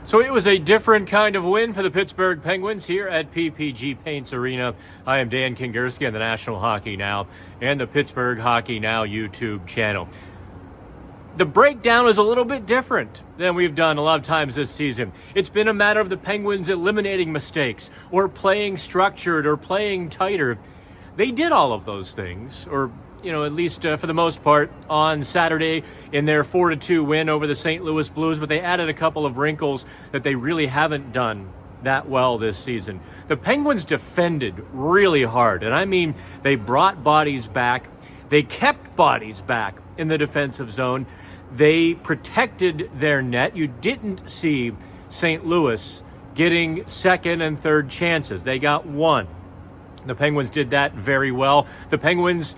So it was a different kind of win for the Pittsburgh Penguins here at PPG Paints Arena. I am Dan Kingerski on the National Hockey Now and the Pittsburgh Hockey Now YouTube channel. The breakdown is a little bit different than we've done a lot of times this season. It's been a matter of the Penguins eliminating mistakes or playing structured or playing tighter. They did all of those things, or at least for the most part, on Saturday in their 4-2 win over the St. Louis Blues, but they added a couple of wrinkles that they really haven't done that well this season. The Penguins defended really hard, and I mean they brought bodies back. They kept bodies back in the defensive zone. They protected their net. You didn't see St. Louis getting second and third chances. They got one. The Penguins did that very well. The Penguins,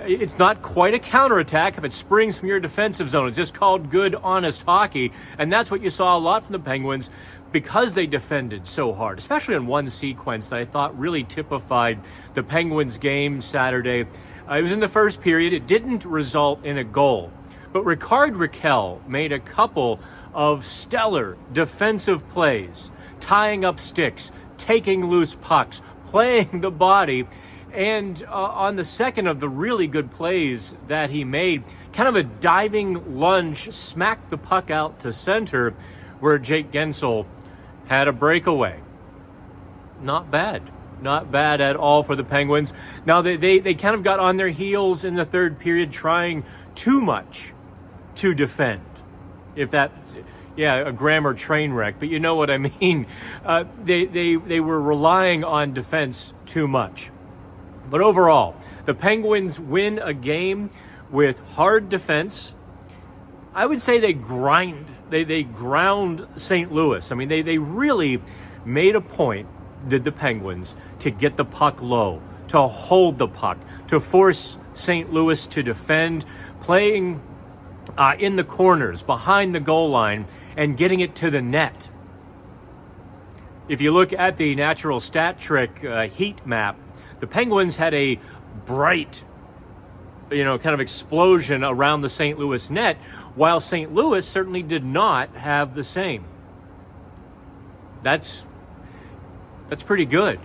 it's not quite a counterattack if it springs from your defensive zone. It's just called good, honest hockey. And that's what you saw a lot from the Penguins because they defended so hard, especially in one sequence that I thought really typified the Penguins game Saturday. It was in the first period. It didn't result in a goal. But Rickard Rakell made a couple of stellar defensive plays, tying up sticks, taking loose pucks, playing the body. And on the second of the really good plays that he made, kind of a diving lunge, smacked the puck out to center where Jake Gensel had a breakaway. Not bad. Not bad at all for the Penguins. Now, they kind of got on their heels in the third period, trying too much to defend. If that, a grammar train wreck, but you know what I mean. They were relying on defense too much. But overall, the Penguins win a game with hard defense. I would say they ground St. Louis. I mean, they really made a point, did the Penguins, to get the puck low, to hold the puck, to force St. Louis to defend, playing in the corners, behind the goal line, and getting it to the net. If you look at the natural stat trick heat map, the Penguins had a bright, kind of explosion around the St. Louis net, while St. Louis certainly did not have the same. That's pretty good.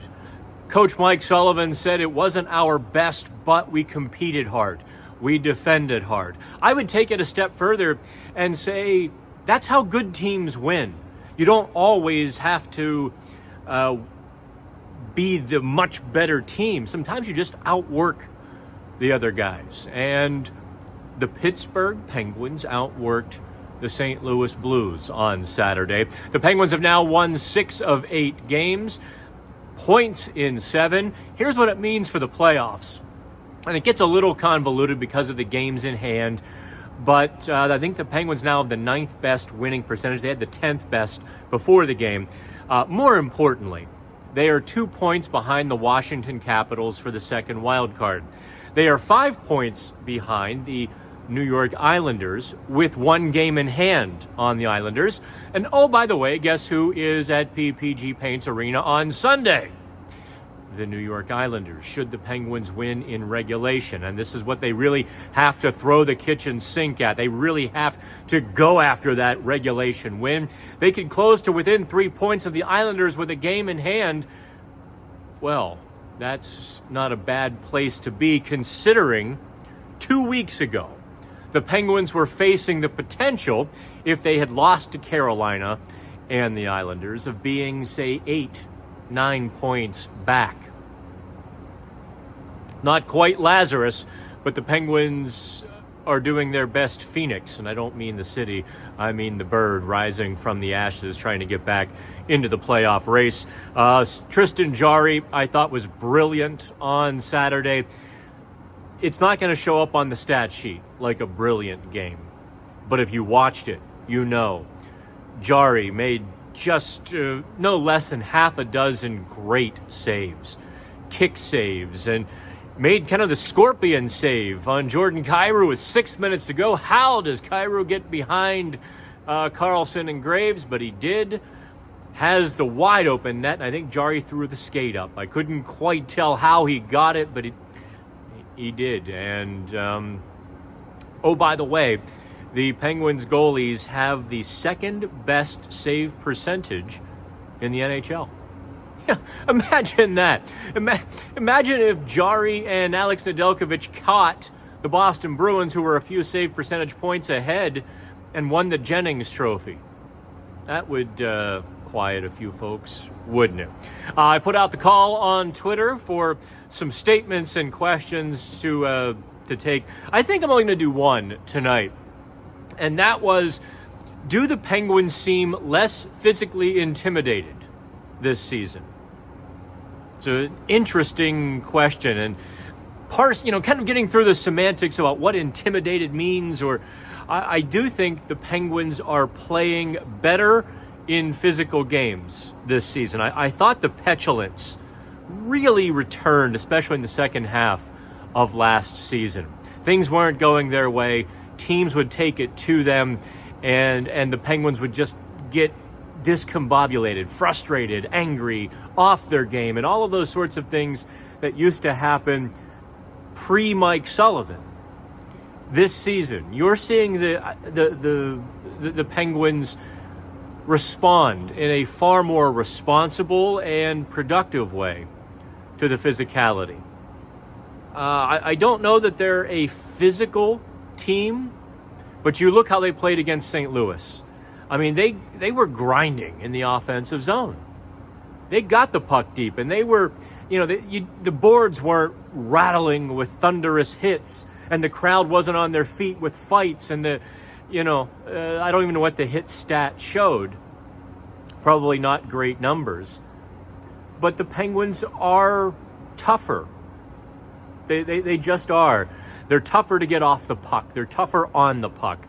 Coach Mike Sullivan said it wasn't our best, but we competed hard. We defended hard. I would take it a step further and say that's how good teams win. You don't always have to be the much better team. Sometimes you just outwork the other guys. And the Pittsburgh Penguins outworked the St. Louis Blues on Saturday. The Penguins have now won 6 of 8 games, points in 7. Here's what it means for the playoffs. And it gets a little convoluted because of the games in hand. But I think the Penguins now have the 9th best winning percentage. They had the 10th best before the game. More importantly, they are 2 points behind the Washington Capitals for the second wild card. They are 5 points behind the New York Islanders with 1 game in hand on the Islanders. And oh, by the way, guess who is at PPG Paints Arena on Sunday? The New York Islanders, should the Penguins win in regulation. And this is what they really have to throw the kitchen sink at. They really have to go after that regulation win. They could close to within 3 points of the Islanders with a game in hand. Well, that's not a bad place to be, considering 2 weeks ago, the Penguins were facing the potential, if they had lost to Carolina and the Islanders, of being, say, 8-9 points back. Not quite Lazarus, but the Penguins are doing their best Phoenix, and I don't mean the city, I mean the bird rising from the ashes, trying to get back into the playoff race. Tristan Jarry, I thought, was brilliant on Saturday. It's not going to show up on the stat sheet like a brilliant game, but if you watched it, you know. Jarry made just no less than half a dozen great saves, kick saves, and made kind of the scorpion save on Jordan Kyrou with 6 minutes to go. How does Kyrou get behind Carlson and Graves? But he did. Has the wide open net, and I think Jarry threw the skate up. I couldn't quite tell how he got it, but he did. And oh, by the way, the Penguins goalies have the second best save percentage in the NHL. Yeah, imagine that. Imagine if Jari and Alex Nedeljkovic caught the Boston Bruins, who were a few save percentage points ahead, and won the Jennings Trophy. That would quiet a few folks, wouldn't it? I put out the call on Twitter for some statements and questions to take. I think I'm only going to do one tonight, and that was, do the Penguins seem less physically intimidated this season? It's an interesting question, and kind of getting through the semantics about what intimidated means, or I do think the Penguins are playing better in physical games this season. I thought the petulance really returned, especially in the second half of last season. Things weren't going their way. Teams would take it to them, and the Penguins would just get discombobulated, frustrated, angry, off their game, and all of those sorts of things that used to happen pre-Mike Sullivan. This season, you're seeing the Penguins respond in a far more responsible and productive way to the physicality. I don't know that they're a physical team, but you look how they played against St. Louis. I mean, they were grinding in the offensive zone. They got the puck deep, and they were, the boards weren't rattling with thunderous hits, and the crowd wasn't on their feet with fights, and I don't even know what the hit stat showed. Probably not great numbers. But the Penguins are tougher. They just are. They're tougher to get off the puck. They're tougher on the puck.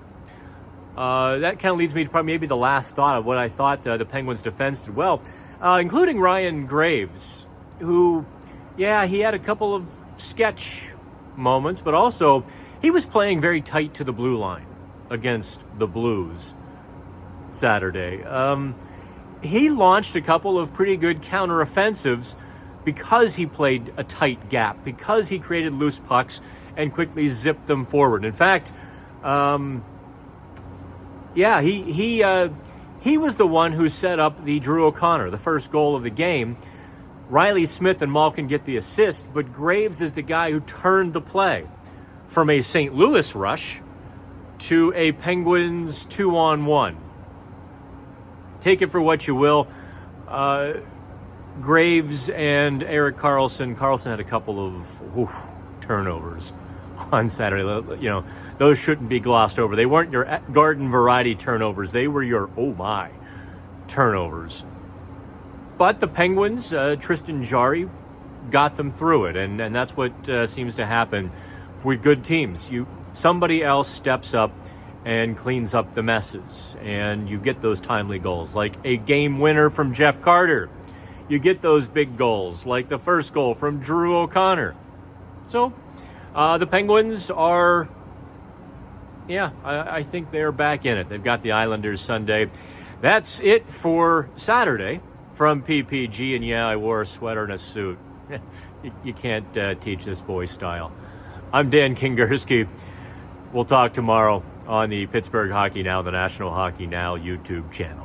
That kind of leads me to probably maybe the last thought of what I thought the Penguins' defense did well, including Ryan Graves, who, he had a couple of sketch moments, but also he was playing very tight to the blue line against the Blues Saturday. He launched a couple of pretty good counteroffensives because he played a tight gap, because he created loose pucks and quickly zipped them forward. In fact, he was the one who set up the Drew O'Connor, the first goal of the game. Riley Smith and Malkin get the assist, but Graves is the guy who turned the play from a St. Louis rush to a Penguins 2-on-1. Take it for what you will. Graves and Erik Karlsson. Karlsson had a couple of turnovers on Saturday. Those shouldn't be glossed over. They weren't your garden variety turnovers. They were your turnovers. But the Penguins, Tristan Jarry, got them through it, and that's what seems to happen with good teams. Somebody else steps up and cleans up the messes, and you get those timely goals, like a game winner from Jeff Carter. You get those big goals, like the first goal from Drew O'Connor. So, the Penguins are, I think they're back in it. They've got the Islanders Sunday. That's it for Saturday from PPG, and I wore a sweater and a suit. You can't teach this boy style. I'm Dan Kingerski. We'll talk tomorrow on the Pittsburgh Hockey Now, the National Hockey Now YouTube channel.